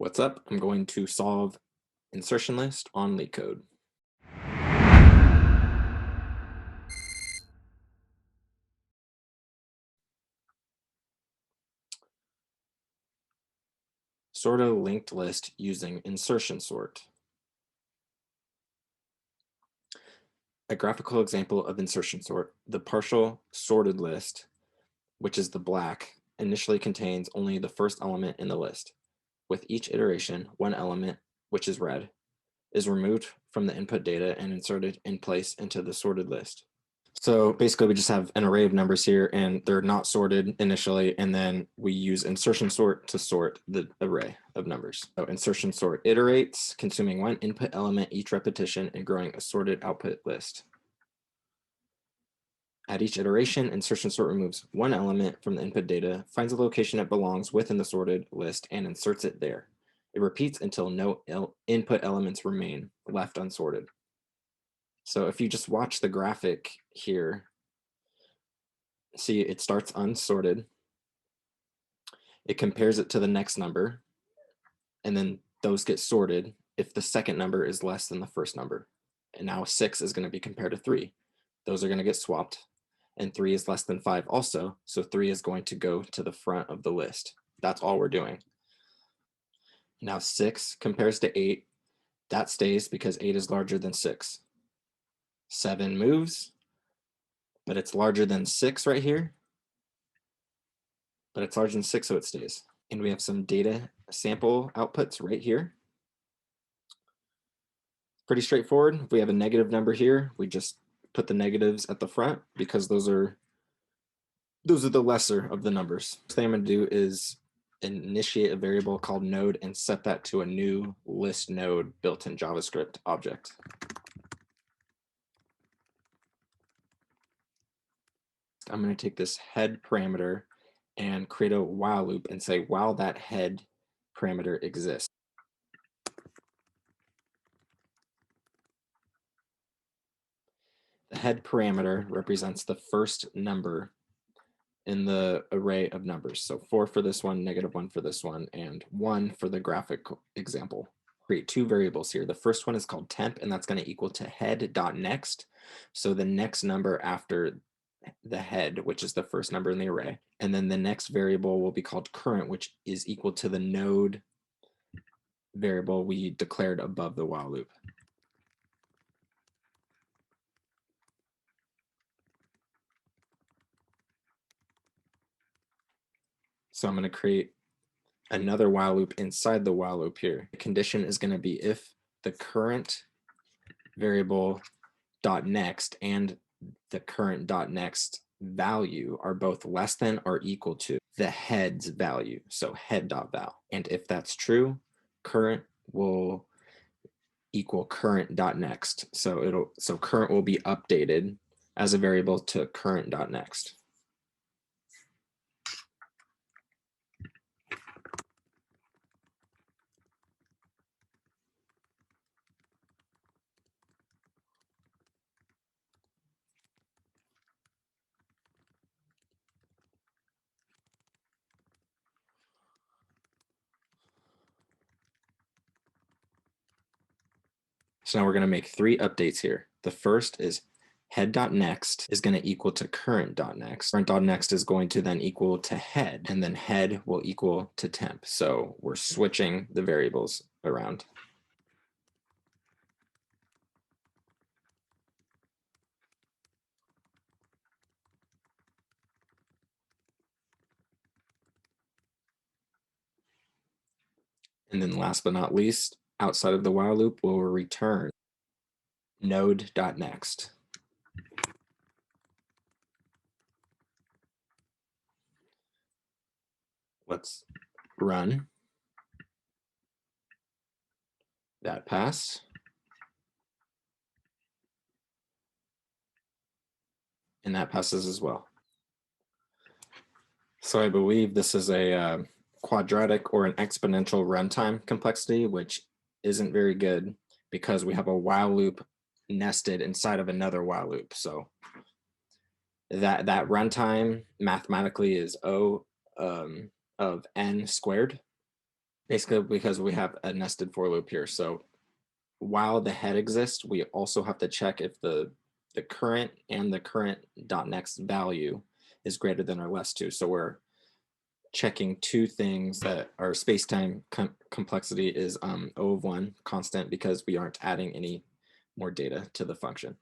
What's up? I'm going to solve insertion list on Leetcode. Sort a linked list using insertion sort. A graphical example of insertion sort, the partial sorted list, which is the black, initially contains only the first element in the list. With each iteration, one element, which is red, is removed from the input data and inserted in place into the sorted list. So basically we just have an array of numbers here and they're not sorted initially, and then we use insertion sort to sort the array of numbers. So insertion sort iterates, consuming one input element each repetition and growing a sorted output list. At each iteration, insertion sort removes one element from the input data, finds a location it belongs within the sorted list, and inserts it there. It repeats until no input elements remain left unsorted. So if you just watch the graphic here, see it starts unsorted. It compares it to the next number, and then those get sorted if the second number is less than the first number. And now 6 is going to be compared to 3. Those are going to get swapped, and 3 is less than 5 also, so 3 is going to go to the front of the list. That's all we're doing. Now 6 compares to 8. That stays because 8 is larger than 6. 7 moves, but it's larger than 6 right here. But it's larger than 6, so it stays. And we have some data sample outputs right here. Pretty straightforward. If we have a negative number here, we just put the negatives at the front because those are the lesser of the numbers. First thing I'm going to do is initiate a variable called node and set that to a new list node built in JavaScript object. I'm going to take this head parameter and create a while loop and say while that head parameter exists. The head parameter represents the first number in the array of numbers. So 4 for this one, -1 for this one, and 1 for the graphic example. Create two variables here. The first one is called temp, and that's going to equal to head.next. So the next number after the head, which is the first number in the array. And then the next variable will be called current, which is equal to the node variable we declared above the while loop. So I'm going to create another while loop inside the while loop here. The condition is going to be if the current variable dot next and the current dot next value are both less than or equal to the head's value, so head.val. And if that's true, current will equal current.next. So current will be updated as a variable to current.next. So now we're going to make 3 updates here. The first is head.next is going to equal to current.next. Current.next is going to then equal to head, and then head will equal to temp. So we're switching the variables around. And then last but not least, outside of the while loop, we'll return node.next. Let's run. That passed. And that passes as well. So I believe this is a quadratic or an exponential runtime complexity, which isn't very good because we have a while loop nested inside of another while loop. So that runtime mathematically is O of n squared. Basically, because we have a nested for loop here. So while the head exists, we also have to check if the current and the current dot next value is greater than or less to. So we're checking two things that our space-time complexity is O of 1 constant because we aren't adding any more data to the function.